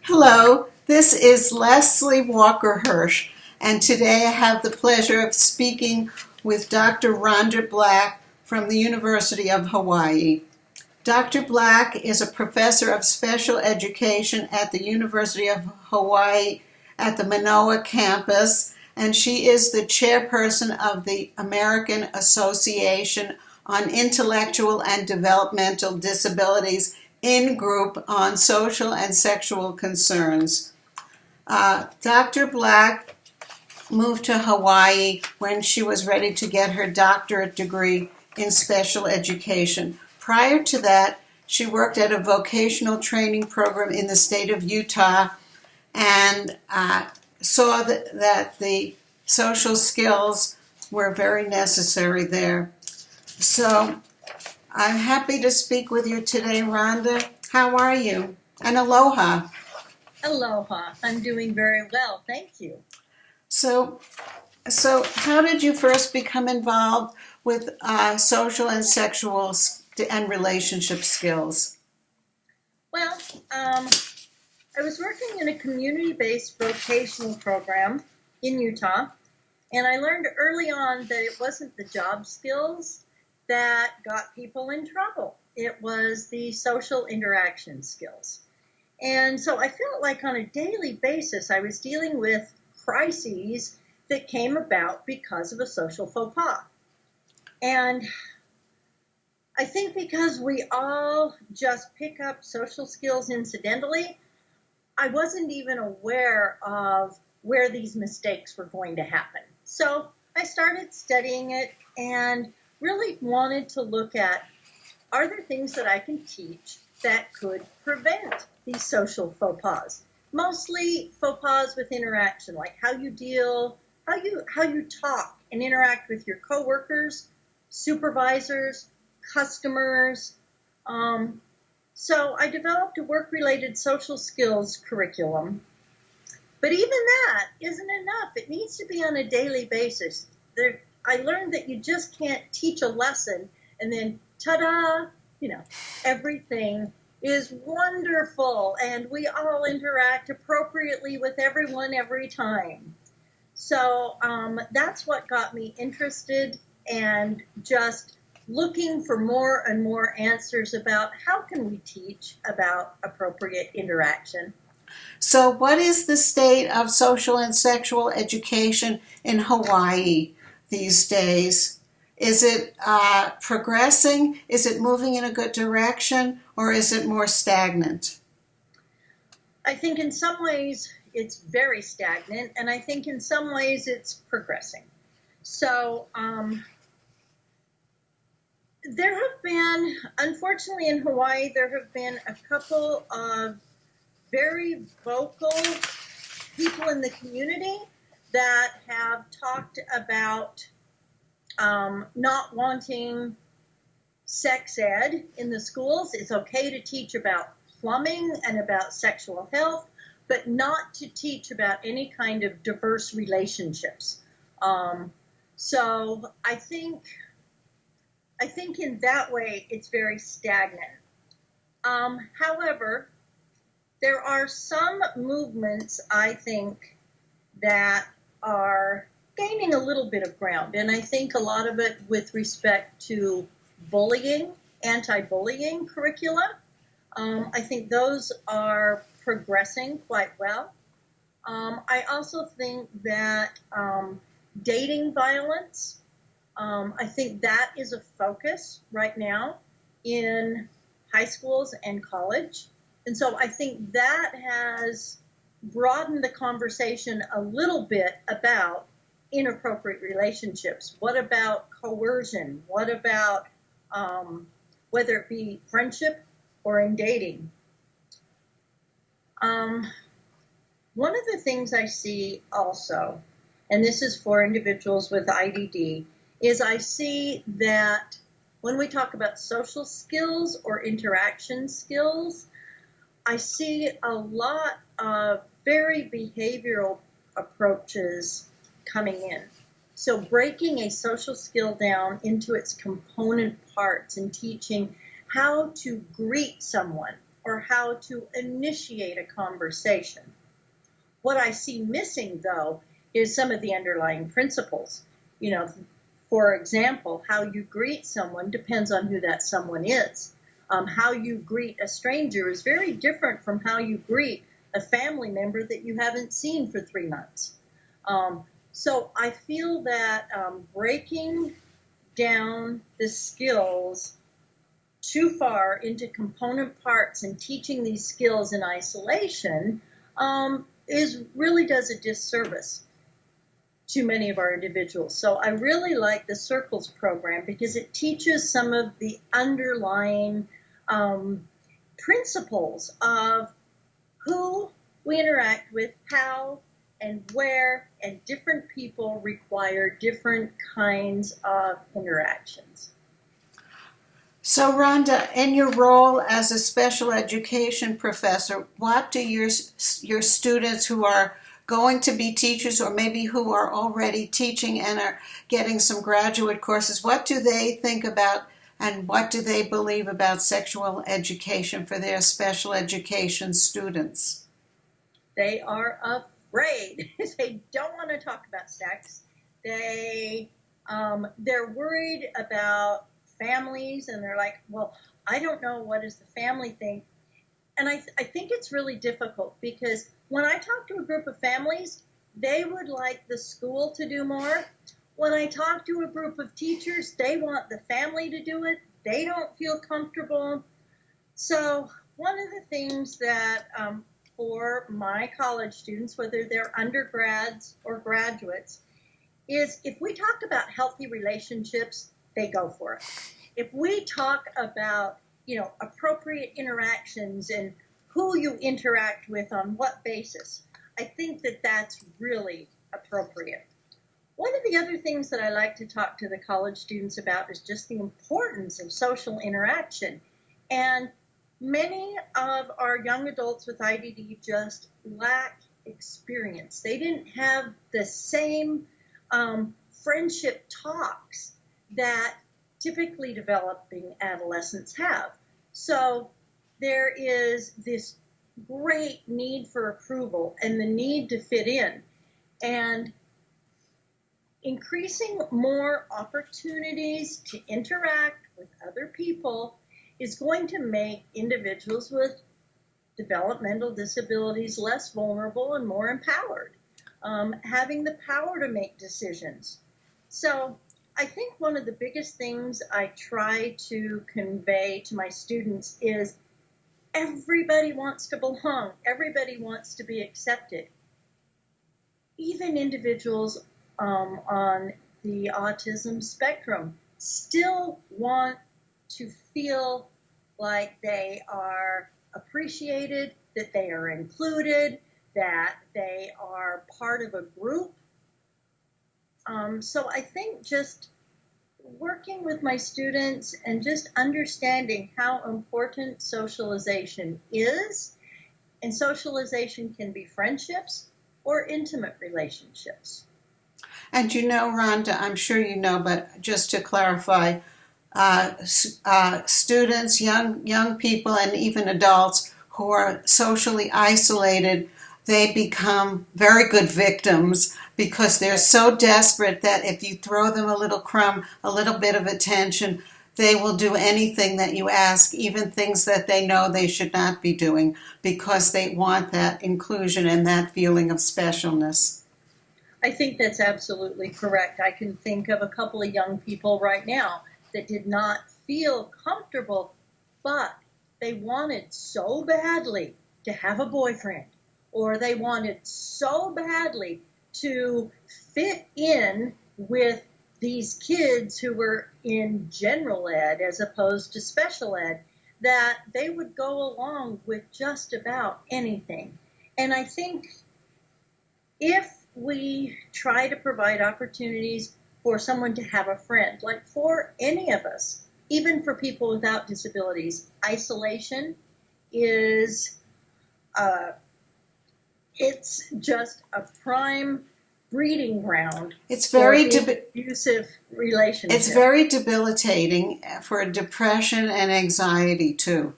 Hello, this is Leslie Walker-Hirsch, and today I have the pleasure of speaking with Dr. Rhonda Black from the University of Hawaii. Dr. Black is a professor of special education at the University of Hawaii at the Manoa campus, and she is the chairperson of the American Association on Intellectual and Developmental Disabilities in-group on social and sexual concerns. Dr. Black moved to Hawaii when she was ready to get her doctorate degree in special education. Prior to that, she worked at a vocational training program in the state of Utah and saw that the social skills were very necessary there. So I'm happy to speak with you today, Rhonda. How are you? And aloha. Aloha. I'm doing very well, thank you. So how did you first become involved with social and sexual and relationship skills? Well, I was working in a community-based vocational program in Utah, and I learned early on that it wasn't the job skills that got people in trouble. It was the social interaction skills. And so I felt like on a daily basis I was dealing with crises that came about because of a social faux pas. And I think because we all just pick up social skills incidentally, I wasn't even aware of where these mistakes were going to happen. So I started studying it and really wanted to look at, are there things that I can teach that could prevent these social faux pas? Mostly faux pas with interaction, like how you deal, how you talk and interact with your coworkers, supervisors, customers. So I developed a work-related social skills curriculum. But even that isn't enough. It needs to be on a daily basis. I learned that you just can't teach a lesson and then, ta-da, everything is wonderful and we all interact appropriately with everyone every time. So that's what got me interested and just looking for more and more answers about how can we teach about appropriate interaction. So what is the state of social and sexual education in Hawaii these days? Is it progressing? Is it moving in a good direction? Or is it more stagnant? I think in some ways it's very stagnant, and I think in some ways it's progressing. So there have been, unfortunately in Hawaii, there have been a couple of very vocal people in the community that have talked about not wanting sex ed in the schools. It's okay to teach about plumbing and about sexual health, but not to teach about any kind of diverse relationships. So I think in that way it's very stagnant. However, there are some movements, I think, that are gaining a little bit of ground, and I think a lot of it with respect to bullying, anti-bullying curricula. I think those are progressing quite well. I also think that dating violence, I think that is a focus right now in high schools and college. And so I think that has broadened the conversation a little bit about inappropriate relationships. What about coercion? What about whether it be friendship or in dating? One of the things I see also, and this is for individuals with IDD, is I see that when we talk about social skills or interaction skills, I see a lot of very behavioral approaches coming in. So breaking a social skill down into its component parts and teaching how to greet someone, or how to initiate a conversation. What I see missing, though, is some of the underlying principles. For example, how you greet someone depends on who that someone is. How you greet a stranger is very different from how you greet a family member that you haven't seen for 3 months. So I feel that breaking down the skills too far into component parts and teaching these skills in isolation really does a disservice to many of our individuals. So I really like the Circles program because it teaches some of the underlying principles of who we interact with, how and where, and different people require different kinds of interactions. So, Rhonda, in your role as a special education professor, what do your students who are going to be teachers, or maybe who are already teaching and are getting some graduate courses, what do they think about and what do they believe about sexual education for their special education students? They are afraid. They don't want to talk about sex. They're worried about families, and they're like, well, I don't know, what does the family think? And I think it's really difficult because when I talk to a group of families, they would like the school to do more. When I talk to a group of teachers, they want the family to do it. They don't feel comfortable. So one of the things that for my college students, whether they're undergrads or graduates, is if we talk about healthy relationships, they go for it. If we talk about, appropriate interactions and who you interact with on what basis, I think that that's really appropriate. One of the other things that I like to talk to the college students about is just the importance of social interaction. And many of our young adults with IDD just lack experience. They didn't have the same friendship talks that typically developing adolescents have. So there is this great need for approval and the need to fit in. And increasing more opportunities to interact with other people is going to make individuals with developmental disabilities less vulnerable and more empowered, having the power to make decisions. So I think one of the biggest things I try to convey to my students is everybody wants to belong. Everybody wants to be accepted. Even individuals on the autism spectrum still want to feel like they are appreciated, that they are included, that they are part of a group. So I think just working with my students and just understanding how important socialization is, and socialization can be friendships or intimate relationships. And Rhonda, I'm sure you know, but just to clarify, students, young people, and even adults who are socially isolated, they become very good victims because they're so desperate that if you throw them a little crumb, a little bit of attention, they will do anything that you ask, even things that they know they should not be doing, because they want that inclusion and that feeling of specialness. I think that's absolutely correct. I can think of a couple of young people right now that did not feel comfortable, but they wanted so badly to have a boyfriend, or they wanted so badly to fit in with these kids who were in general ed as opposed to special ed, that they would go along with just about anything. And I think if we try to provide opportunities for someone to have a friend, like for any of us, even for people without disabilities, isolation is it's just a prime breeding ground. It's very abusive relationships. It's very debilitating for depression and anxiety too.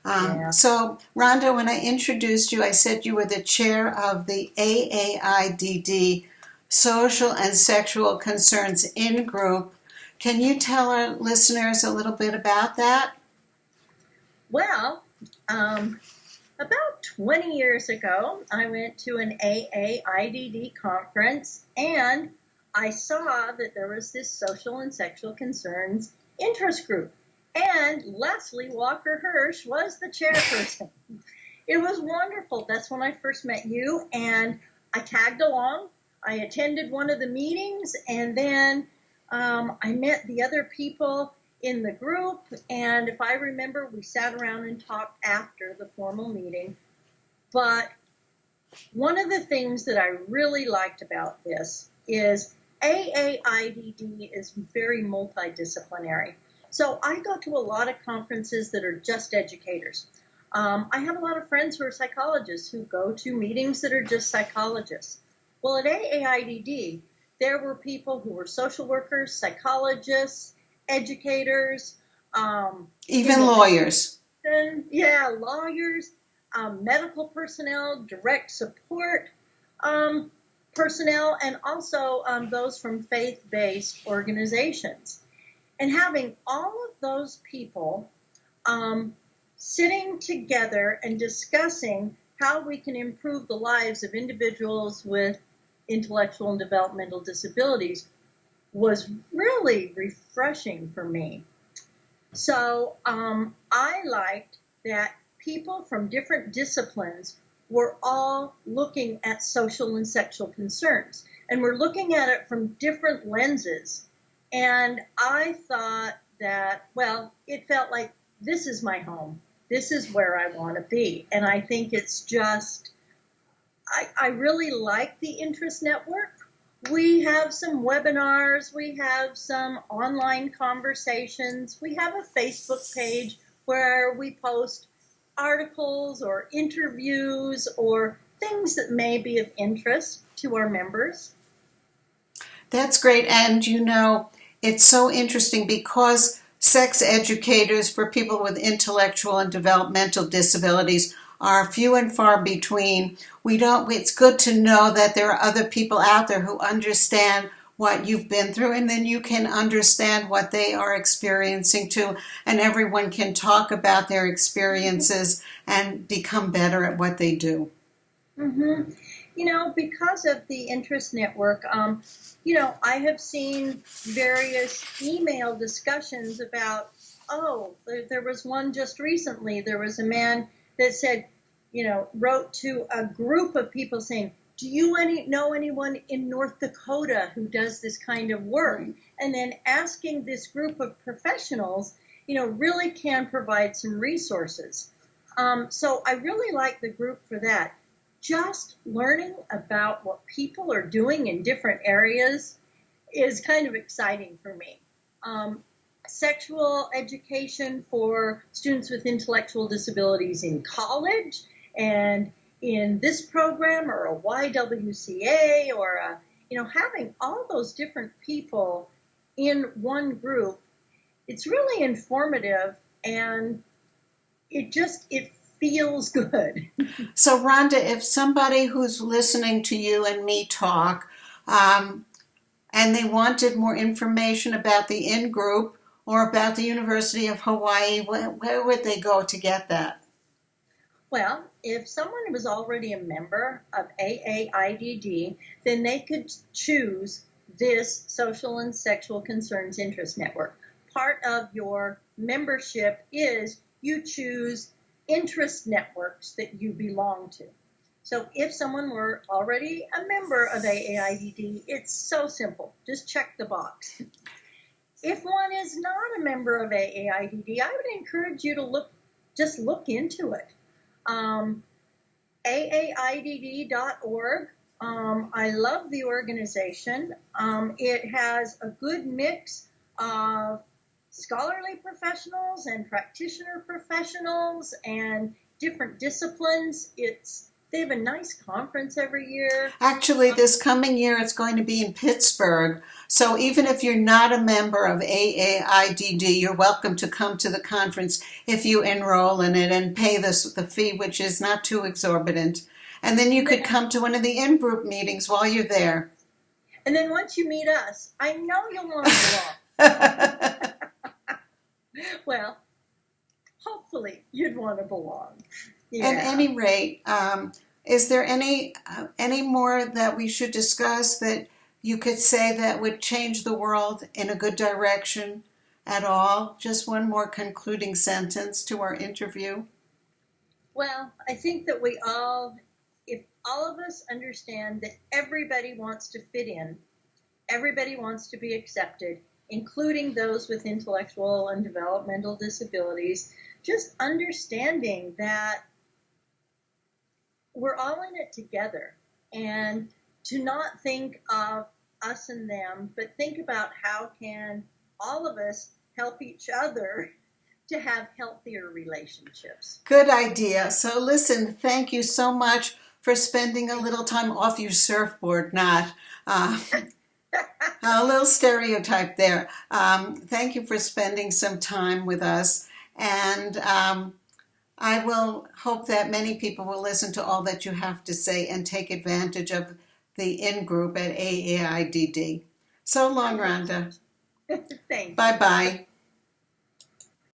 Yeah. So, Rhonda, when I introduced you, I said you were the chair of the AAIDD Social and Sexual Concerns In Group. Can you tell our listeners a little bit about that? Well, about 20 years ago, I went to an AAIDD conference, and I saw that there was this social and sexual concerns interest group. And Leslie Walker-Hirsch was the chairperson. It was wonderful. That's when I first met you, and I tagged along. I attended one of the meetings, and then I met the other people in the group, and if I remember, we sat around and talked after the formal meeting. But one of the things that I really liked about this is AAIDD is very multidisciplinary. So I go to a lot of conferences that are just educators. I have a lot of friends who are psychologists who go to meetings that are just psychologists. Well, at AAIDD, there were people who were social workers, psychologists, educators, even lawyers. Yeah, lawyers, medical personnel, direct support personnel, and also those from faith-based organizations. And having all of those people sitting together and discussing how we can improve the lives of individuals with intellectual and developmental disabilities was really refreshing for me. So I liked that people from different disciplines were all looking at social and sexual concerns, and we're looking at it from different lenses. And I thought that, well, it felt like this is my home. This is where I want to be. And I think it's just, I really like the Interest Network. We have some webinars, we have some online conversations, we have a Facebook page where we post articles or interviews or things that may be of interest to our members. That's great. And you know, it's so interesting because sex educators for people with intellectual and developmental disabilities are few and far between. It's good to know that there are other people out there who understand what you've been through, and then you can understand what they are experiencing too, and everyone can talk about their experiences and become better at what they do. Mm-hmm. You know, because of the Interest Network, I have seen various email discussions about, there was one just recently. There was a man that said, wrote to a group of people saying, do you know anyone in North Dakota who does this kind of work? Right. And then asking this group of professionals, really can provide some resources. So I really like the group for that. Just learning about what people are doing in different areas is kind of exciting for me. Sexual education for students with intellectual disabilities in college and in this program or a YWCA or having all those different people in one group, it's really informative and it feels good. So Rhonda, if somebody who's listening to you and me talk and they wanted more information about the in-group or about the University of Hawaii, where would they go to get that? Well, if someone was already a member of AAIDD, then they could choose this Social and Sexual Concerns Interest Network. Part of your membership is you choose interest networks that you belong to. So if someone were already a member of AAIDD, it's so simple. Just check the box. If one is not a member of AAIDD, I would encourage you to look into it. AAIDD.org. I love the organization. It has a good mix of scholarly professionals and practitioner professionals and different disciplines. It's They have a nice conference every year. Actually, this coming year it's going to be in Pittsburgh. So even if you're not a member of AAIDD, you're welcome to come to the conference if you enroll in it and pay the fee, which is not too exorbitant. And then you could come to one of the in-group meetings while you're there. And then once you meet us, I know you'll want to belong. Well, hopefully you'd want to belong. Yeah. At any rate, is there any more that we should discuss that you could say that would change the world in a good direction at all? Just one more concluding sentence to our interview. Well, I think that if all of us understand that everybody wants to fit in, everybody wants to be accepted, including those with intellectual and developmental disabilities, just understanding that we're all in it together, and to not think of us and them, but think about how can all of us help each other to have healthier relationships. Good idea. So listen, thank you so much for spending a little time off your surfboard, not a little stereotype there. Thank you for spending some time with us, and I will hope that many people will listen to all that you have to say and take advantage of the in-group at AAIDD. So long, Rhonda. Thanks. Bye-bye.